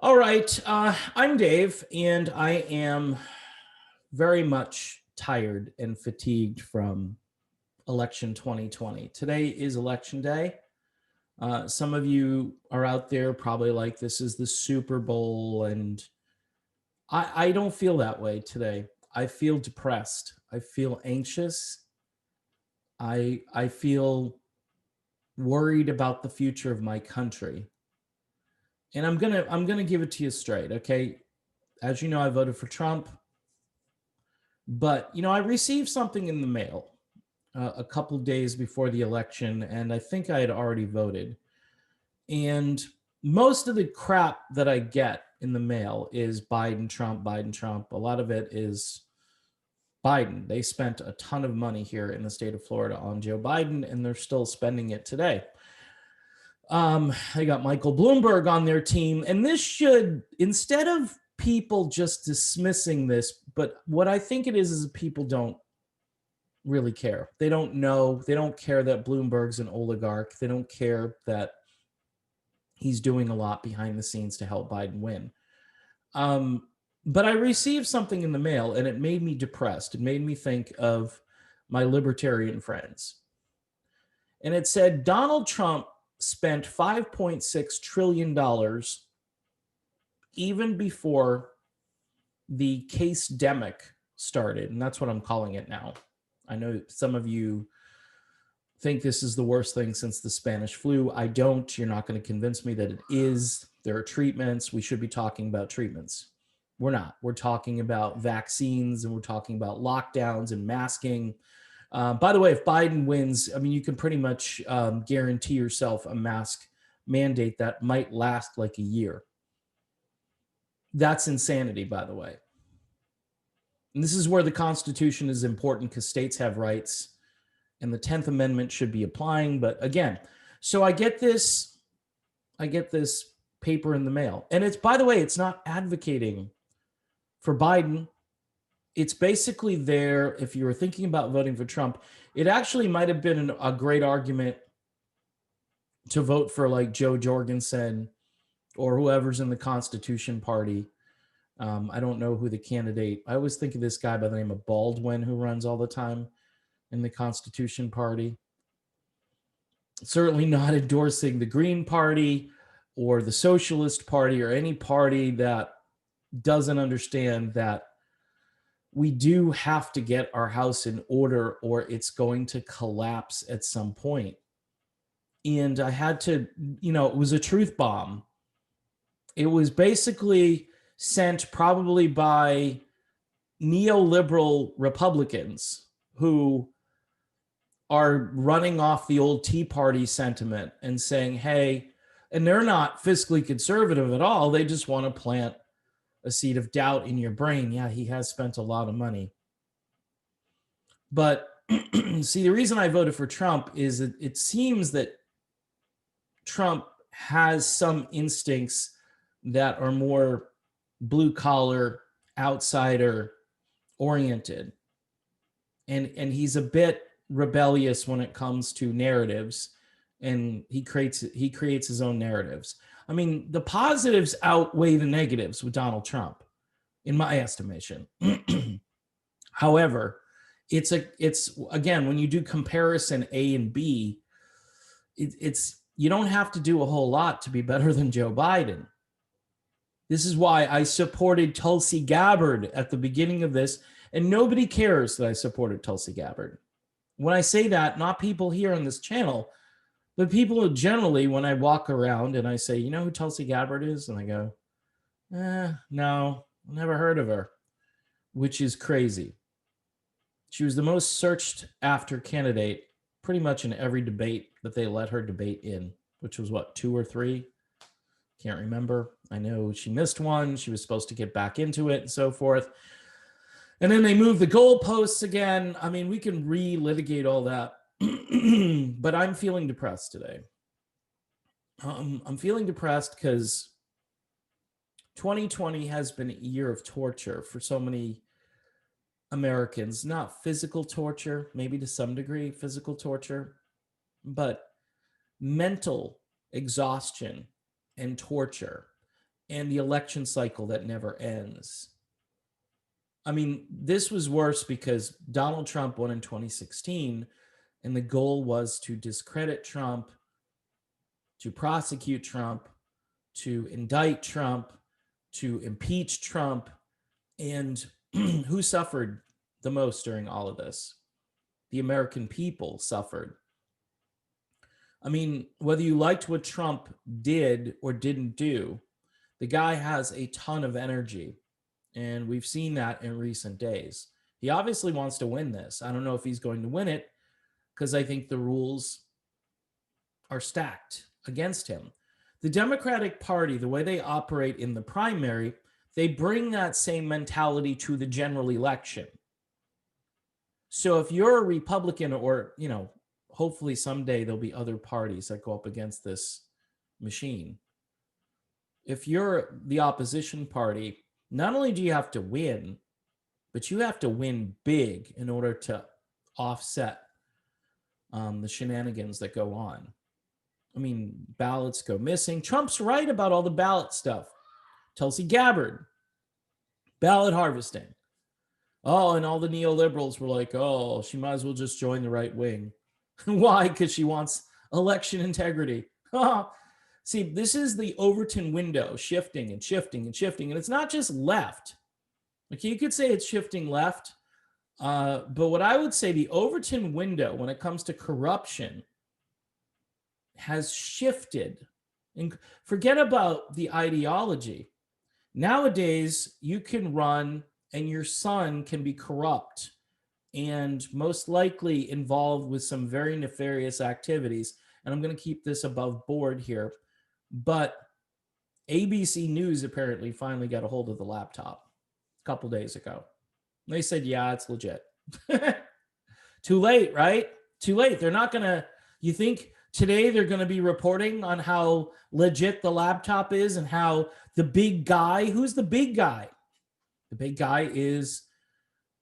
All right, I'm Dave, and I am very much tired and fatigued from election 2020. Today is election day. Some of you are out there probably like this is the Super Bowl, and I don't feel that way today. I feel depressed. I feel anxious. I feel worried about the future of my country. And I'm gonna give it to you straight, okay? As you know, I voted for Trump. But, I received something in the mail a couple days before the election, and I think I had already voted. And most of the crap that I get in the mail is Biden, Trump, Biden, Trump. A lot of it is Biden. They spent a ton of money here in the state of Florida on Joe Biden, and they're still spending it today. They got Michael Bloomberg on their team, and this should, instead of people just dismissing this, but what I think it is people don't really care. They don't know. They don't care that Bloomberg's an oligarch. They don't care that he's doing a lot behind the scenes to help Biden win. But I received something in the mail, and it made me depressed. It made me think of my libertarian friends. And it said Donald Trump spent $5.6 trillion even before the case-demic started. And that's what I'm calling it now. I know some of you think this is the worst thing since the Spanish flu. I don't. You're not going to convince me that it is. There are treatments. We should be talking about treatments. We're not. We're talking about vaccines, and we're talking about lockdowns and masking. By the way, if Biden wins, I mean, you can pretty much guarantee yourself a mask mandate that might last like a year. That's insanity, by the way. And this is where the Constitution is important because states have rights and the 10th Amendment should be applying. But again, so I get this paper in the mail. And it's, by the way, it's not advocating for Biden. It's basically there if you were thinking about voting for Trump. It actually might have been a great argument to vote for like Joe Jorgensen or whoever's in the Constitution Party. I don't know who the candidate. I always think of this guy by the name of Baldwin who runs all the time in the Constitution Party. Certainly not endorsing the Green Party or the Socialist Party or any party that doesn't understand that we do have to get our house in order or it's going to collapse at some point. And I had to, it was a truth bomb. It was basically sent probably by neoliberal Republicans who are running off the old Tea Party sentiment and saying, hey, and they're not fiscally conservative at all. They just want to plant a seed of doubt in your brain. Yeah, he has spent a lot of money. But see, the reason I voted for Trump is that it seems that Trump has some instincts that are more blue collar, outsider oriented. And he's a bit rebellious when it comes to narratives, and he creates his own narratives. I mean, the positives outweigh the negatives with Donald Trump, in my estimation. However, it's again, when you do comparison A and B, it's you don't have to do a whole lot to be better than Joe Biden. This is why I supported Tulsi Gabbard at the beginning of this, and nobody cares that I supported Tulsi Gabbard. When I say that, not people here on this channel, but people generally, when I walk around and I say, you know who Tulsi Gabbard is? And I go, no, never heard of her, which is crazy. She was the most searched after candidate pretty much in every debate that they let her debate in, which was what, 2 or 3? Can't remember. I know she missed one. She was supposed to get back into it and so forth. And then they moved the goalposts again. I mean, we can relitigate all that. But I'm feeling depressed today. I'm feeling depressed because 2020 has been a year of torture for so many Americans. Not physical torture, maybe to some degree physical torture, but mental exhaustion and torture. and the election cycle that never ends. I mean, this was worse because Donald Trump won in 2016, and the goal was to discredit Trump, to prosecute Trump, to indict Trump, to impeach Trump. And who suffered the most during all of this? The American people suffered. I mean, whether you liked what Trump did or didn't do, the guy has a ton of energy. And we've seen that in recent days. He obviously wants to win this. I don't know if he's going to win it because I think the rules are stacked against him. The Democratic Party, the way they operate in the primary, they bring that same mentality to the general election. So if you're a Republican, or, you know, hopefully someday there'll be other parties that go up against this machine. If you're the opposition party, not only do you have to win, but you have to win big in order to offset the shenanigans that go on. I mean, ballots go missing. Trump's right about all the ballot stuff. Tulsi Gabbard, ballot harvesting. Oh, and all the neoliberals were like, oh, she might as well just join the right wing. Why? Because she wants election integrity. See, this is the Overton window, shifting and shifting and shifting. And it's not just left. Like, you could say it's shifting left. But what I would say, the Overton window, when it comes to corruption, has shifted. And forget about the ideology. Nowadays, you can run and your son can be corrupt and most likely involved with some very nefarious activities. And I'm going to keep this above board here. But ABC News apparently finally got a hold of the laptop a couple days ago. They said, yeah, it's legit. Too late, right? Too late. They're not going to, you think today they're going to be reporting on how legit the laptop is and how the big guy, who's the big guy? The big guy is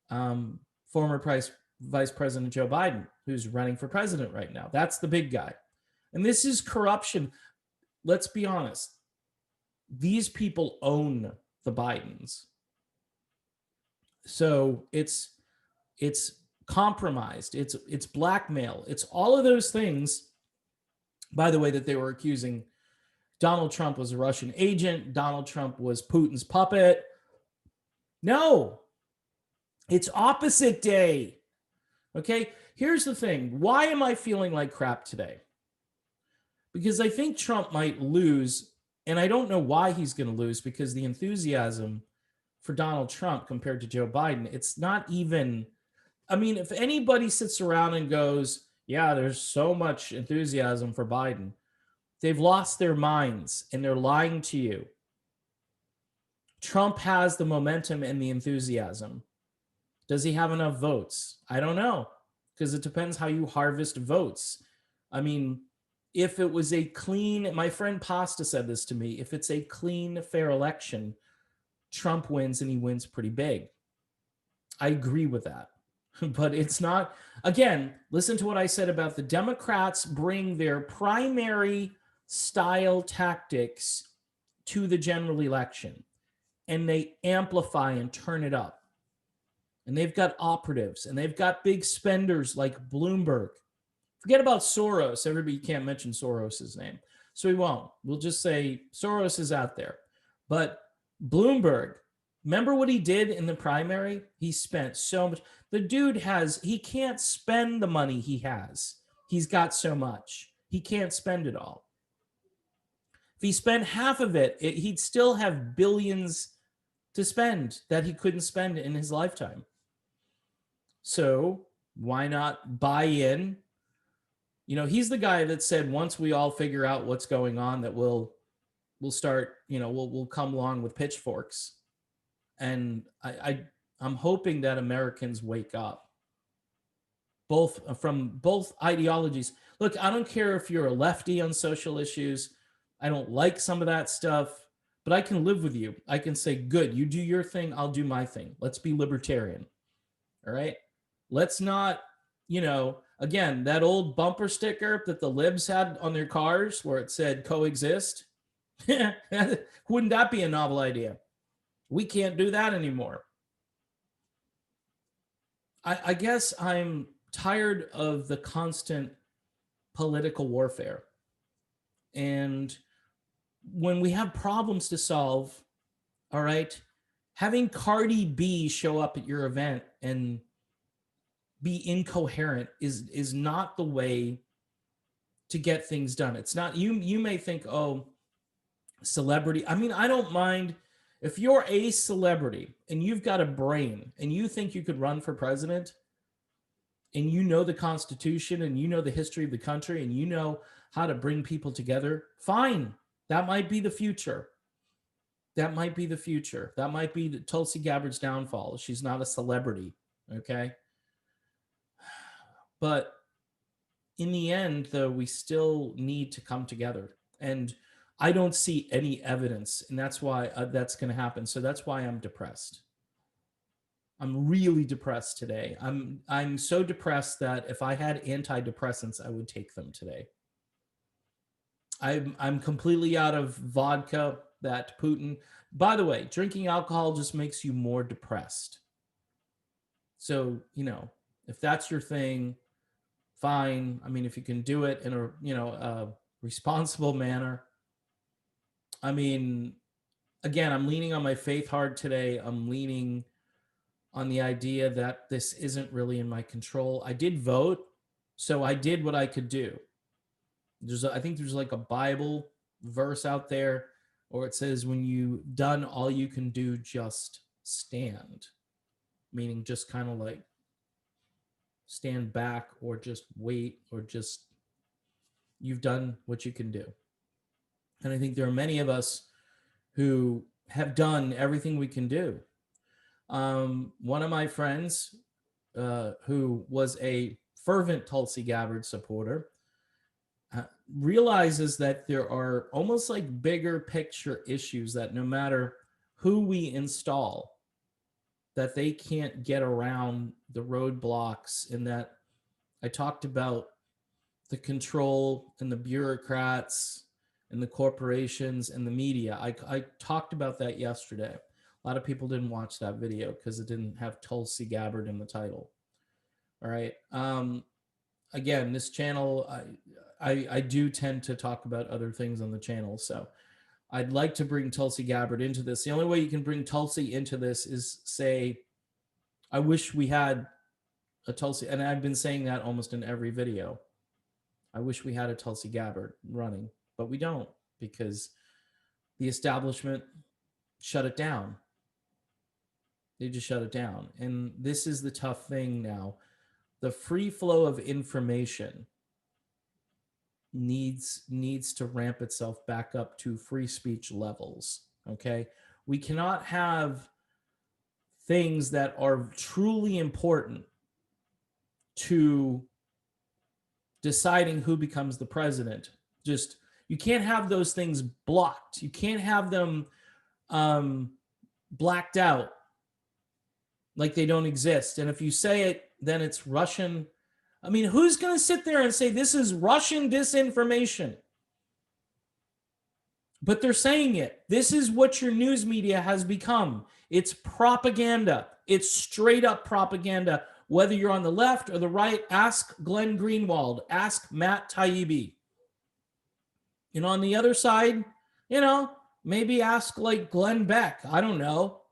former Vice President Joe Biden, who's running for president right now. That's the big guy. And this is corruption. Let's be honest. These people own the Bidens. So it's compromised. It's blackmail. It's all of those things, by the way, that they were accusing Donald Trump was a Russian agent. Donald Trump was Putin's puppet. No, it's opposite day. Okay, here's the thing. Why am I feeling like crap today? Because I think Trump might lose, and I don't know why he's going to lose, because the enthusiasm for Donald Trump compared to Joe Biden, it's not even, I mean, if anybody sits around and goes, yeah, there's so much enthusiasm for Biden, they've lost their minds and they're lying to you. Trump has the momentum and the enthusiasm. Does he have enough votes? I don't know, because it depends how you harvest votes. I mean, if it was a clean, my friend Pasta said this to me, if it's a clean, fair election, Trump wins and he wins pretty big. I agree with that. But it's not, again, listen to what I said about the Democrats bring their primary style tactics to the general election, and they amplify and turn it up. And they've got operatives, and they've got big spenders like Bloomberg. Forget about Soros. Everybody can't mention Soros's name. So we won't. We'll just say Soros is out there. But Bloomberg, remember what he did in the primary? He spent so much. The dude he can't spend the money he has. He's got so much. He can't spend it all. If he spent half of it, he'd still have billions to spend that he couldn't spend in his lifetime. So why not buy in? You know, he's the guy that said, once we all figure out what's going on, that we'll start, you know, we'll come along with pitchforks. And I'm hoping that Americans wake up, from both ideologies. Look, I don't care if you're a lefty on social issues. I don't like some of that stuff, but I can live with you. I can say, good, you do your thing, I'll do my thing. Let's be libertarian. All right? Let's not, you know, again, that old bumper sticker that the libs had on their cars where it said coexist. Wouldn't that be a novel idea? We can't do that anymore. I guess I'm tired of the constant political warfare. And when we have problems to solve, all right, having Cardi B show up at your event and be incoherent is not the way to get things done. It's not, you may think, oh, celebrity. I mean, I don't mind if you're a celebrity and you've got a brain and you think you could run for president and you know the Constitution and you know the history of the country and you know how to bring people together, fine. That might be the future. That might be the future. That might be the Tulsi Gabbard's downfall. She's not a celebrity, okay? But in the end, though, we still need to come together. And I don't see any evidence, and that's why that's going to happen. So that's why I'm depressed. I'm really depressed today. I'm so depressed that if I had antidepressants, I would take them today. I'm completely out of vodka that Putin. By the way, drinking alcohol just makes you more depressed. So, if that's your thing, fine. I mean, if you can do it in a, responsible manner. I mean, again, I'm leaning on my faith hard today. I'm leaning on the idea that this isn't really in my control. I did vote, so I did what I could do. I think there's like a Bible verse out there, or it says, when you've done all you can do, just stand. Meaning just kind of like stand back or just wait or just you've done what you can do. And I think there are many of us who have done everything we can do. One of my friends who was a fervent Tulsi Gabbard supporter realizes that there are almost like bigger picture issues that no matter who we install, that they can't get around the roadblocks, and that I talked about the control and the bureaucrats and the corporations and the media. I talked about that yesterday. A lot of people didn't watch that video because it didn't have Tulsi Gabbard in the title. All right. Again, this channel, I do tend to talk about other things on the channel. So I'd like to bring Tulsi Gabbard into this. The only way you can bring Tulsi into this is say, I wish we had a Tulsi, and I've been saying that almost in every video. I wish we had a Tulsi Gabbard running, but we don't, because the establishment shut it down. They just shut it down. And this is the tough thing now. The free flow of information needs to ramp itself back up to free speech levels, okay? We cannot have things that are truly important to deciding who becomes the president. Just, you can't have those things blocked. You can't have them blacked out like they don't exist. And if you say it, then it's Russian. I mean, who's going to sit there and say this is Russian disinformation? But they're saying it. This is what your news media has become. It's propaganda. It's straight up propaganda. Whether you're on the left or the right, ask Glenn Greenwald, ask Matt Taibbi. And on the other side, maybe ask like Glenn Beck. I don't know.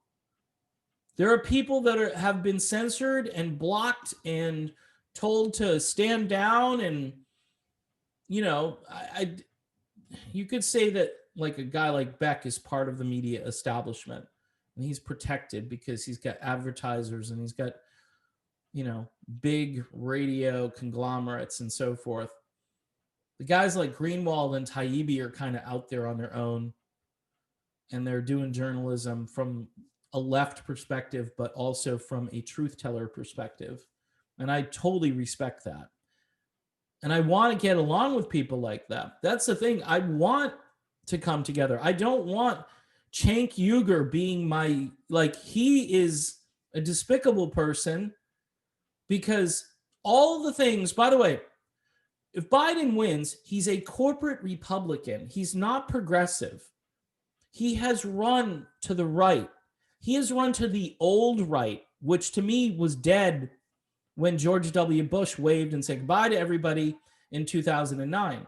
There are people that have been censored and blocked and told to stand down. And, you could say that like a guy like Beck is part of the media establishment, and he's protected because he's got advertisers and he's got, big radio conglomerates and so forth. The guys like Greenwald and Taibbi are kind of out there on their own, and they're doing journalism from a left perspective, but also from a truth teller perspective. And I totally respect that. And I want to get along with people like that. That's the thing. I want to come together. I don't want Cenk Uygur being he is a despicable person, because all the things, by the way, if Biden wins, he's a corporate Republican. He's not progressive. He has run to the right. He has run to the old right, which to me was dead when George W. Bush waved and said goodbye to everybody in 2009.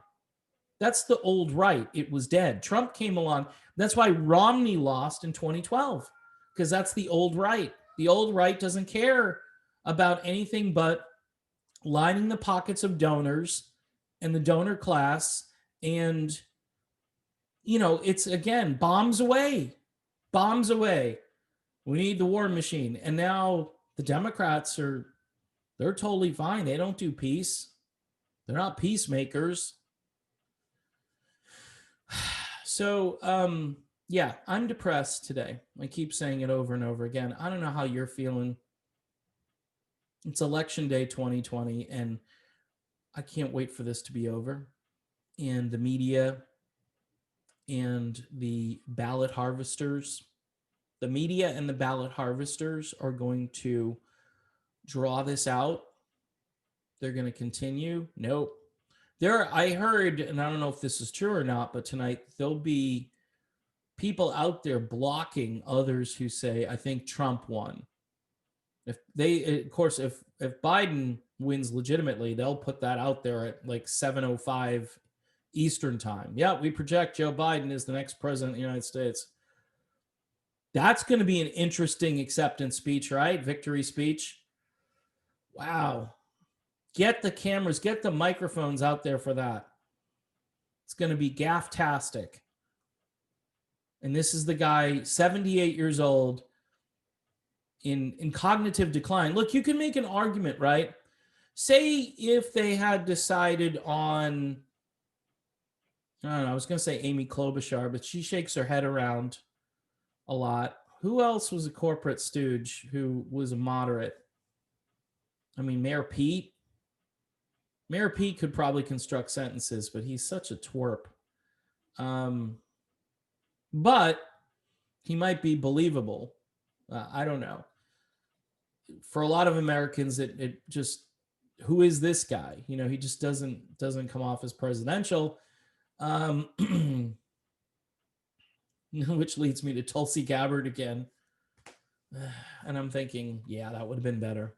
That's the old right. It was dead. Trump came along. That's why Romney lost in 2012, because that's the old right. The old right doesn't care about anything but lining the pockets of donors and the donor class. And, it's again, bombs away, bombs away. We need the war machine. And now the Democrats they're totally fine. They don't do peace. They're not peacemakers. So, yeah, I'm depressed today. I keep saying it over and over again. I don't know how you're feeling. It's election day 2020, and I can't wait for this to be over. And the media and the ballot harvesters, the media and the ballot harvesters are going to draw this out. They're going to continue. Nope. I heard, and I don't know if this is true or not, but tonight there'll be people out there blocking others who say, I think Trump won. If Biden wins legitimately, they'll put that out there at like 7:05 Eastern time. Yeah, we project Joe Biden as the next president of the United States. That's going to be an interesting acceptance speech, right? Victory speech. Wow. Get the cameras, get the microphones out there for that. It's going to be gaff-tastic. And this is the guy, 78 years old, in cognitive decline. Look, you can make an argument, right? Say if they had decided on, I don't know, I was going to say Amy Klobuchar, but she shakes her head around a lot. Who else was a corporate stooge who was a moderate? I mean, Mayor Pete. Mayor Pete could probably construct sentences, but he's such a twerp. But he might be believable. I don't know. For a lot of Americans, it just, who is this guy? He just doesn't come off as presidential. Which leads me to Tulsi Gabbard again. And I'm thinking, yeah, that would have been better.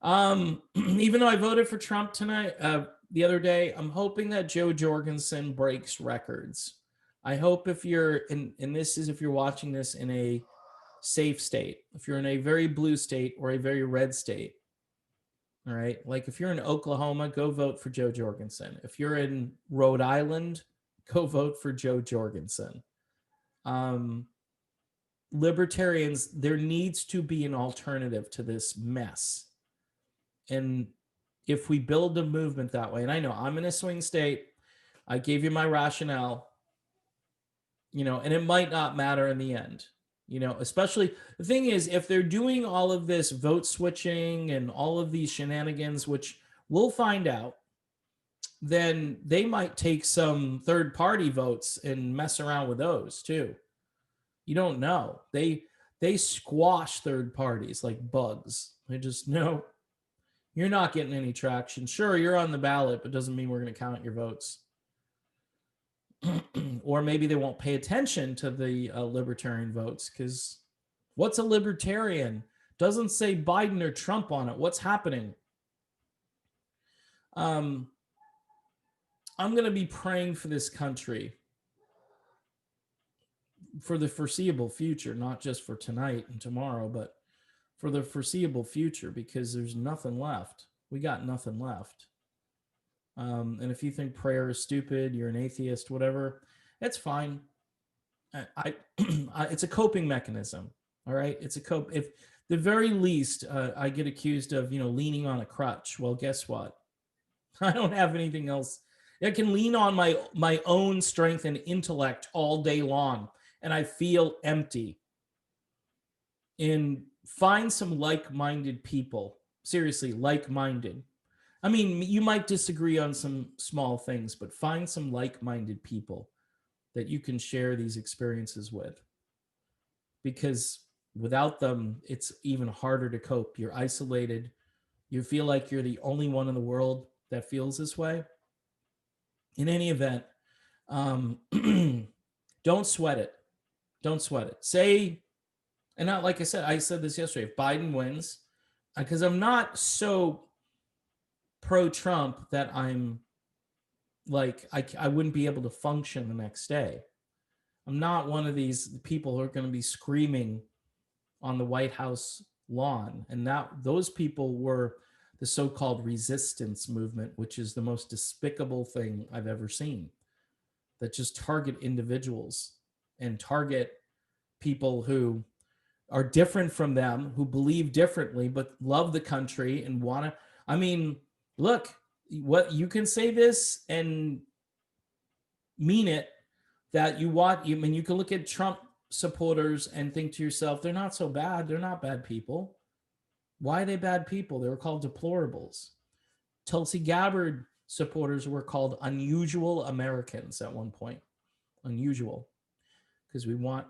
Even though I voted for Trump tonight, the other day, I'm hoping that Joe Jorgensen breaks records. I hope if you're if you're watching this in a safe state, if you're in a very blue state or a very red state, all right, like if you're in Oklahoma, go vote for Joe Jorgensen. If you're in Rhode Island, go vote for Joe Jorgensen. Libertarians, there needs to be an alternative to this mess. And if we build a movement that way, and I know I'm in a swing state, I gave you my rationale, and it might not matter in the end, especially the thing is, if they're doing all of this vote switching and all of these shenanigans, which we'll find out, then they might take some third party votes and mess around with those too. You don't know. They squash third parties like bugs. They just, no, you're not getting any traction. Sure, you're on the ballot, but doesn't mean we're going to count your votes. Or maybe they won't pay attention to the libertarian votes, because what's a libertarian? Doesn't say Biden or Trump on it. What's happening? I'm going to be praying for this country for the foreseeable future, not just for tonight and tomorrow, but for the foreseeable future, because there's nothing left. We got nothing left. And if you think prayer is stupid, you're an atheist, whatever, that's fine. It's a coping mechanism. All right. It's if the very least, I get accused of, leaning on a crutch. Well, guess what? I don't have anything else. I can lean on my own strength and intellect all day long, and I feel empty. And find some like-minded people. Seriously, like-minded. I mean, you might disagree on some small things, but find some like-minded people that you can share these experiences with. Because without them, it's even harder to cope. You're isolated. You feel like you're the only one in the world that feels this way. In any event, Don't sweat it. Don't sweat it. Say, and not like I said this yesterday, if Biden wins, because I'm not so pro-Trump that I'm like, I wouldn't be able to function the next day. I'm not one of these people who are going to be screaming on the White House lawn. And those people were the so-called resistance movement, which is the most despicable thing I've ever seen, that just target individuals and target people who are different from them, who believe differently, but love the country and want to. I mean, look, what you can say this and mean it, that you want. You I mean, you can look at Trump supporters and think to yourself, they're not so bad. They're not bad people. Why are they bad people? They were called deplorables. Tulsi Gabbard supporters were called unusual Americans at one point. Unusual, because we want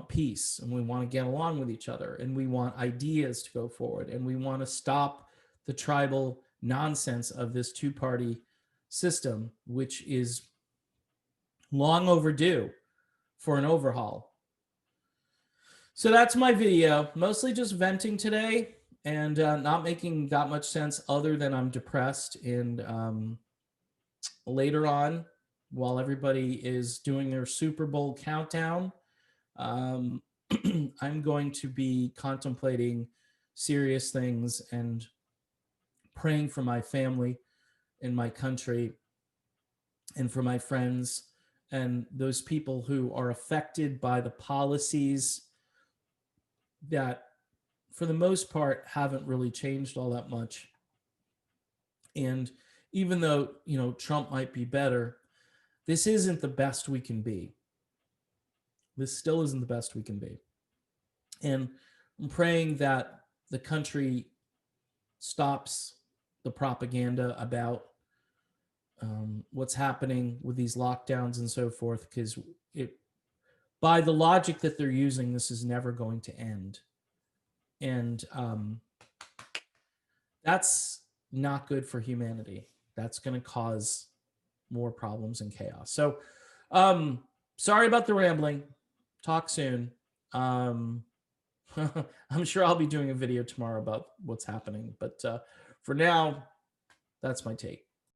peace, and we want to get along with each other, and we want ideas to go forward, and we want to stop the tribal nonsense of this two-party system, which is long overdue for an overhaul. So that's my video, mostly just venting today, and not making that much sense other than I'm depressed. And later on, while everybody is doing their Super Bowl countdown, I'm going to be contemplating serious things and praying for my family and my country and for my friends and those people who are affected by the policies that, for the most part, haven't really changed all that much. And even though, Trump might be better, this isn't the best we can be. This still isn't the best we can be. And I'm praying that the country stops the propaganda about what's happening with these lockdowns and so forth, because by the logic that they're using, this is never going to end. And that's not good for humanity. That's going to cause more problems and chaos. So sorry about the rambling. Talk soon. I'm sure I'll be doing a video tomorrow about what's happening. But for now, that's my take.